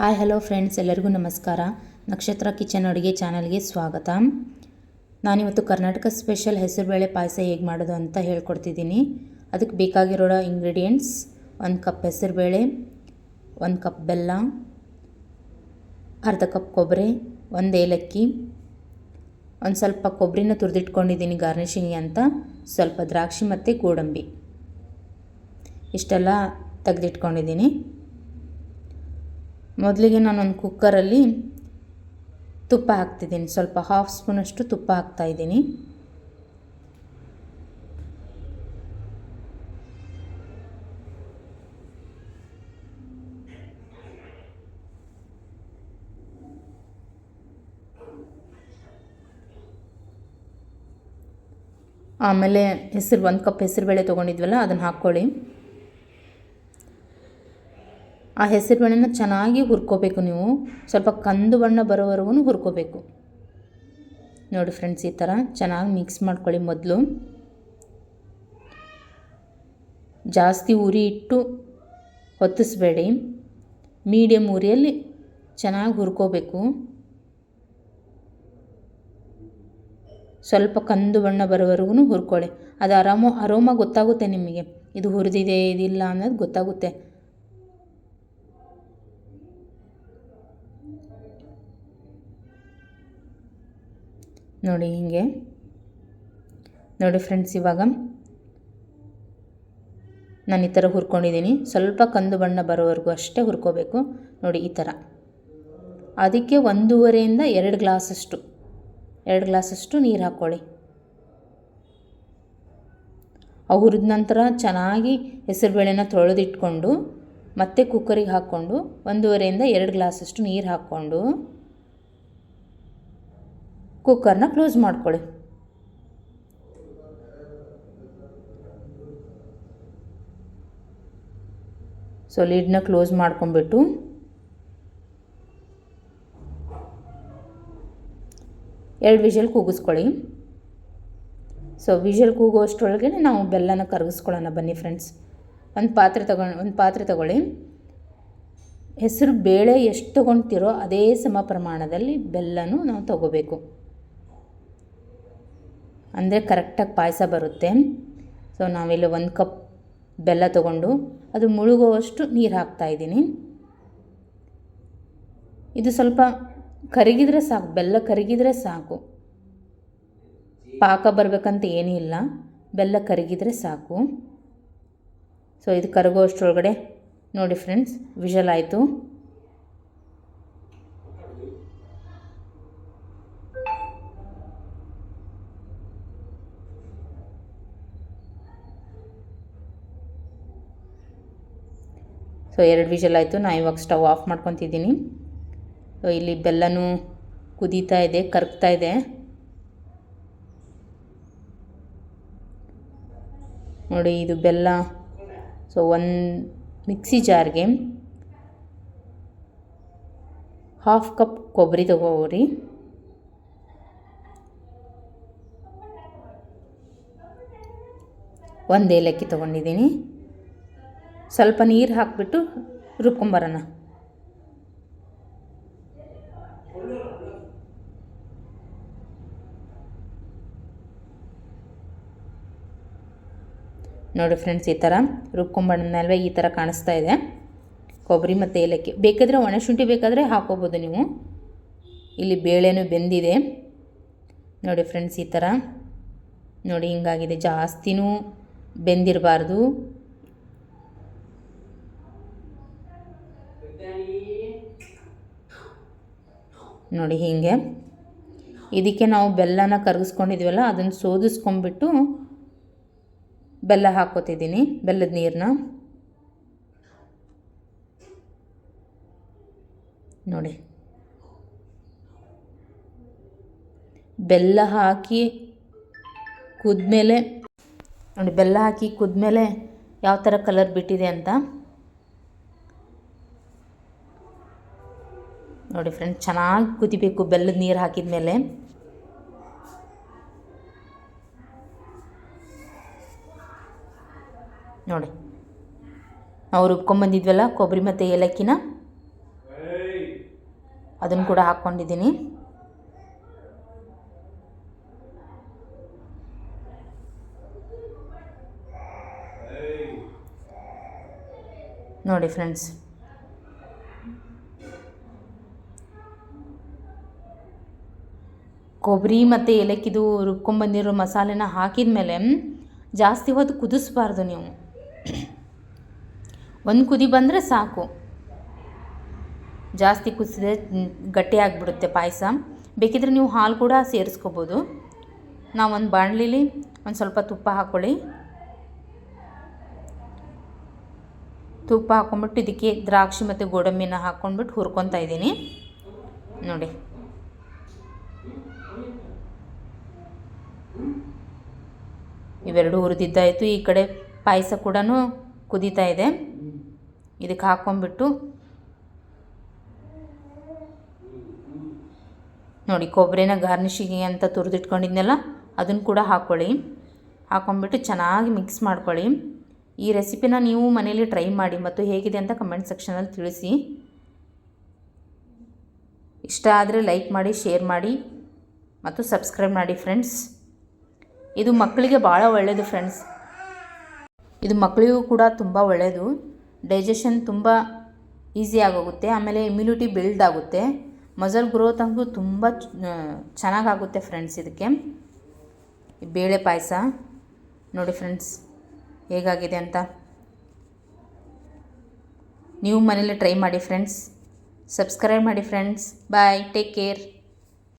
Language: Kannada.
ಹಾಯ್ ಹಲೋ ಫ್ರೆಂಡ್ಸ್, ಎಲ್ಲರಿಗೂ ನಮಸ್ಕಾರ. ನಕ್ಷತ್ರ ಕಿಚನ್ ಅಡುಗೆ ಚಾನಲ್ಗೆ ಸ್ವಾಗತ. ನಾನಿವತ್ತು ಕರ್ನಾಟಕ ಸ್ಪೆಷಲ್ ಹೆಸರುಬೇಳೆ ಪಾಯಸ ಹೇಗೆ ಮಾಡೋದು ಅಂತ ಹೇಳ್ಕೊಡ್ತಿದ್ದೀನಿ. ಅದಕ್ಕೆ ಬೇಕಾಗಿರೋ ಇಂಗ್ರೀಡಿಯೆಂಟ್ಸ್: 1 ಕಪ್ ಹೆಸರುಬೇಳೆ, 1 ಕಪ್ ಬೆಲ್ಲ, ಅರ್ಧ ಕಪ್ ಕೊಬ್ಬರಿ, 1 ಏಲಕ್ಕಿ, ಒಂದು ಸ್ವಲ್ಪ ಕೊಬ್ಬರಿನ ತುರಿದಿಟ್ಕೊಂಡಿದ್ದೀನಿ ಗಾರ್ನಿಷಿಂಗ್ ಅಂತ, ಸ್ವಲ್ಪ ದ್ರಾಕ್ಷಿ ಮತ್ತು ಗೋಡಂಬಿ ಇಷ್ಟೆಲ್ಲ ತೆಗೆದಿಟ್ಕೊಂಡಿದ್ದೀನಿ. ಮೊದಲಿಗೆ ನಾನೊಂದು ಕುಕ್ಕರಲ್ಲಿ ತುಪ್ಪ ಹಾಕ್ತಿದ್ದೀನಿ. ಸ್ವಲ್ಪ 1/2 ಸ್ಪೂನಷ್ಟು ತುಪ್ಪ ಹಾಕ್ತಾಯಿದ್ದೀನಿ. ಆಮೇಲೆ 1 ಕಪ್ ಹೆಸರುಬೇಳೆ ತೊಗೊಂಡಿದ್ವಲ್ಲ ಅದನ್ನು ಹಾಕ್ಕೊಳ್ಳಿ. ಆ ಹೆಸರುಬೇಳೆನ ಚೆನ್ನಾಗಿ ಹುರ್ಕೋಬೇಕು. ನೀವು ಸ್ವಲ್ಪ ಕಂದು ಬಣ್ಣ ಬರೋವರೆಗೂ ಹುರ್ಕೋಬೇಕು. ನೋಡಿ ಫ್ರೆಂಡ್ಸ್, ಈ ಥರ ಚೆನ್ನಾಗಿ ಮಿಕ್ಸ್ ಮಾಡ್ಕೊಳ್ಳಿ. ಮೊದಲು ಜಾಸ್ತಿ ಉರಿ ಇಟ್ಟು ಹೊತ್ತಿಸ್ಬೇಡಿ, ಮೀಡಿಯಮ್ ಉರಿಯಲ್ಲಿ ಚೆನ್ನಾಗಿ ಹುರ್ಕೋಬೇಕು. ಸ್ವಲ್ಪ ಕಂದು ಬಣ್ಣ ಬರೋವರೆಗೂ ಹುರ್ಕೊಳ್ಳಿ. ಅದು ಅರೋಮ ಗೊತ್ತಾಗುತ್ತೆ ನಿಮಗೆ, ಇದು ಹುರಿದಿದೆ ಇದಿಲ್ಲ ಅನ್ನೋದು ಗೊತ್ತಾಗುತ್ತೆ. ನೋಡಿ ಹೀಗೆ. ನೋಡಿ ಫ್ರೆಂಡ್ಸ್, ಇವಾಗ ನಾನು ಈ ಥರ ಹುರ್ಕೊಂಡಿದ್ದೀನಿ. ಸ್ವಲ್ಪ ಕಂದು ಬಣ್ಣ ಬರೋವರೆಗೂ ಅಷ್ಟೇ ಹುರ್ಕೋಬೇಕು. ನೋಡಿ ಈ ಥರ. ಅದಕ್ಕೆ 1.5ರಿಂದ 2 ಗ್ಲಾಸಷ್ಟು ನೀರು ಹಾಕ್ಕೊಳ್ಳಿ. ಹುರಿದ ನಂತರ ಚೆನ್ನಾಗಿ ಹೆಸರುಬೇಳೆನ ತೊಳೆದಿಟ್ಕೊಂಡು ಮತ್ತೆ ಕುಕ್ಕರಿಗೆ ಹಾಕ್ಕೊಂಡು 1.5ರಿಂದ 2 ಗ್ಲಾಸಷ್ಟು ನೀರು ಹಾಕ್ಕೊಂಡು ಕುಕ್ಕರ್ನ ಕ್ಲೋಸ್ ಮಾಡ್ಕೊಳ್ಳಿ. ಸೊ ಲಿಡ್ನ ಕ್ಲೋಸ್ ಮಾಡ್ಕೊಂಡ್ಬಿಟ್ಟು ಎರಡು ವಿಷಲ್ ಕೂಗಿಸ್ಕೊಳ್ಳಿ. ಸೊ ವಿಷಲ್ ಕೂಗೋಷ್ಟರೊಳಗೆ ನಾವು ಬೆಲ್ಲನ ಕರಗಿಸ್ಕೊಳ್ಳೋಣ. ಬನ್ನಿ ಫ್ರೆಂಡ್ಸ್, ಒಂದು ಪಾತ್ರೆ ತಗೊಳ್ಳಿ. ಹೆಸರು ಬೇಳೆ ಎಷ್ಟು ತೊಗೊಳ್ತೀರೋ ಅದೇ ಸಮ ಪ್ರಮಾಣದಲ್ಲಿ ಬೆಲ್ಲನೂ ನಾವು ತಗೋಬೇಕು. ಅಂದರೆ ಕರೆಕ್ಟಾಗಿ ಪಾಯಸ ಬರುತ್ತೆ. ಸೊ ನಾವಿಲ್ಲಿ 1 ಕಪ್ ಬೆಲ್ಲ ತೊಗೊಂಡು ಅದು ಮುಳುಗುವಷ್ಟು ನೀರು ಹಾಕ್ತಾಯಿದ್ದೀನಿ. ಇದು ಸ್ವಲ್ಪ ಕರಗಿದರೆ ಸಾಕು, ಬೆಲ್ಲ ಕರಗಿದರೆ ಸಾಕು. ಪಾಕ ಬರಬೇಕಂತ ಏನೂ ಇಲ್ಲ, ಬೆಲ್ಲ ಕರಗಿದರೆ ಸಾಕು. ಸೊ ಇದು ಕರಗುವಷ್ಟರೊಳಗಡೆ ನೋಡಿ ಫ್ರೆಂಡ್ಸ್, ವಿಷಲ್ ಆಯಿತು. ಸೊ 2 ವಿಷಲ್ ಆಯಿತು. ನಾನು ಇವಾಗ ಸ್ಟವ್ ಆಫ್ ಮಾಡ್ಕೊತಿದ್ದೀನಿ. ಸೊ ಇಲ್ಲಿ ಬೆಲ್ಲನೂ ಕುದೀತಾ ಇದೆ, ಕರಗ್ತಾ ಇದೆ. ನೋಡಿ ಇದು ಬೆಲ್ಲ. ಸೊ ಒಂದು ಮಿಕ್ಸಿ ಜಾರ್ಗೆ 1/2 ಕಪ್ ಕೊಬ್ಬರಿ ತಗೋರಿ. ಒಂದು ಏಲಕ್ಕಿ ತೊಗೊಂಡಿದ್ದೀನಿ. ಸ್ವಲ್ಪ ನೀರು ಹಾಕಿಬಿಟ್ಟು ರುಬ್ಕೊಂಬರೋಣ. ನೋಡಿ ಫ್ರೆಂಡ್ಸ್, ಈ ಥರ ರುಬ್ಕೊಂಬಣ್ಣಲ್ವೇ ಈ ಥರ ಕಾಣಿಸ್ತಾ ಇದೆ ಕೊಬ್ಬರಿ ಮತ್ತು ಏಲಕ್ಕಿ. ಬೇಕಾದರೆ ಒಣಶುಂಠಿ ಬೇಕಾದರೆ ಹಾಕೋಬೋದು ನೀವು. ಇಲ್ಲಿ ಬೇಳೆನೂ ಬೆಂದಿದೆ. ನೋಡಿ ಫ್ರೆಂಡ್ಸ್, ಈ ಥರ ನೋಡಿ ಹಿಂಗಾಗಿದೆ. ಜಾಸ್ತಿನೂ ಬೆಂದಿರಬಾರ್ದು. ನೋಡಿ ಹೀಗೆ. ಇದಕ್ಕೆ ನಾವು ಬೆಲ್ಲನ ಕರಗಿಸ್ಕೊಂಡಿದ್ವಲ್ಲ ಅದನ್ನು ಸೋದಿಸ್ಕೊಂಡ್ಬಿಟ್ಟು ಬೆಲ್ಲ ಹಾಕ್ಕೋತಿದ್ದೀನಿ, ಬೆಲ್ಲದ ನೀರನ್ನ. ನೋಡಿ ಬೆಲ್ಲ ಹಾಕಿ ಕುದ್ಮೇಲೆ ನೋಡಿ ಬೆಲ್ಲ ಹಾಕಿ ಕುದ್ಮೇಲೆ ಯಾವ ಥರ ಕಲರ್ ಬಿಟ್ಟಿದೆ ಅಂತ ನೋಡಿ ಫ್ರೆಂಡ್ಸ್. ಚೆನ್ನಾಗಿ ಕುದಿಬೇಕು ಬೆಲ್ಲದ ನೀರು ಹಾಕಿದ ಮೇಲೆ. ನೋಡಿ ನಾವು ರುಬ್ಕೊಂಬಂದಿದ್ವಲ್ಲ ಕೊಬ್ಬರಿ ಮತ್ತು ಏಲಕ್ಕಿನ ಅದನ್ನು ಕೂಡ ಹಾಕ್ಕೊಂಡಿದ್ದೀನಿ. ನೋಡಿ ಫ್ರೆಂಡ್ಸ್, ಕೊಬ್ಬರಿ ಮತ್ತು ಏಲಕ್ಕಿದು ರುಬ್ಕೊಂಬಂದಿರೋ ಮಸಾಲೆನ ಹಾಕಿದ ಮೇಲೆ ಜಾಸ್ತಿ ಹೊತ್ತು ಕುದಿಸ್ಬಾರ್ದು ನೀವು. ಒಂದು ಕುದಿ ಬಂದರೆ ಸಾಕು. ಜಾಸ್ತಿ ಕುದಿಸಿದ್ರೆ ಗಟ್ಟಿ ಆಗಿಬಿಡುತ್ತೆ ಪಾಯಸ. ಬೇಕಿದ್ರೆ ನೀವು ಹಾಲು ಕೂಡ ಸೇರಿಸ್ಕೋಬೋದು. ನಾವು ಒಂದು ಬಾಣಲಿಲಿ ಒಂದು ಸ್ವಲ್ಪ ತುಪ್ಪ ಹಾಕ್ಕೊಳ್ಳಿ. ತುಪ್ಪ ಹಾಕ್ಕೊಂಬಿಟ್ಟು ಇದಕ್ಕೆ ದ್ರಾಕ್ಷಿ ಮತ್ತು ಗೋಡಂಬಿನ ಹಾಕ್ಕೊಂಡ್ಬಿಟ್ಟು ಹುರ್ಕೊತಾ ಇದ್ದೀನಿ. ನೋಡಿ, ಇವೆರಡು ಹುರಿದಿದ್ದಾಯಿತು. ಈ ಕಡೆ ಪಾಯಸ ಕೂಡ ಕುದೀತಾ ಇದೆ. ಇದಕ್ಕೆ ಹಾಕ್ಕೊಂಬಿಟ್ಟು ನೋಡಿ, ಕೊಬ್ಬರಿನ ಗಾರ್ನಿಷಿಗೆ ಅಂತ ತುರಿದಿಟ್ಕೊಂಡಿದ್ನೆಲ್ಲ ಅದನ್ನು ಕೂಡ ಹಾಕ್ಕೊಳ್ಳಿ. ಹಾಕ್ಕೊಂಬಿಟ್ಟು ಚೆನ್ನಾಗಿ ಮಿಕ್ಸ್ ಮಾಡ್ಕೊಳ್ಳಿ. ಈ ರೆಸಿಪಿನ ನೀವು ಮನೇಲಿ ಟ್ರೈ ಮಾಡಿ ಮತ್ತು ಹೇಗಿದೆ ಅಂತ ಕಮೆಂಟ್ ಸೆಕ್ಷನಲ್ಲಿ ತಿಳಿಸಿ. ಇಷ್ಟ ಆದರೆ ಲೈಕ್ ಮಾಡಿ, ಶೇರ್ ಮಾಡಿ ಮತ್ತು ಸಬ್ಸ್ಕ್ರೈಬ್ ಮಾಡಿ ಫ್ರೆಂಡ್ಸ್. ಇದು ಮಕ್ಕಳಿಗೆ ಭಾಳ ಒಳ್ಳೆಯದು ಫ್ರೆಂಡ್ಸ್. ಇದು ಮಕ್ಕಳಿಗೂ ಕೂಡ ತುಂಬ ಒಳ್ಳೆಯದು. ಡೈಜೆಷನ್ ತುಂಬ ಈಸಿ ಆಗೋಗುತ್ತೆ. ಆಮೇಲೆ ಇಮ್ಯುನಿಟಿ ಬಿಲ್ಡ್ ಆಗುತ್ತೆ. ಮಸಲ್ ಗ್ರೋತ್ ಅಂತೂ ತುಂಬ ಚೆನ್ನಾಗಾಗುತ್ತೆ ಫ್ರೆಂಡ್ಸ್. ಇದಕ್ಕೆ ಬೇಳೆ ಪಾಯಸ ನೋಡಿ ಫ್ರೆಂಡ್ಸ್ ಹೇಗಾಗಿದೆ ಅಂತ. ನೀವು ಮನೇಲಿ ಟ್ರೈ ಮಾಡಿ ಫ್ರೆಂಡ್ಸ್. ಸಬ್ಸ್ಕ್ರೈಬ್ ಮಾಡಿ ಫ್ರೆಂಡ್ಸ್. ಬಾಯ್, ಟೇಕ್ ಕೇರ್.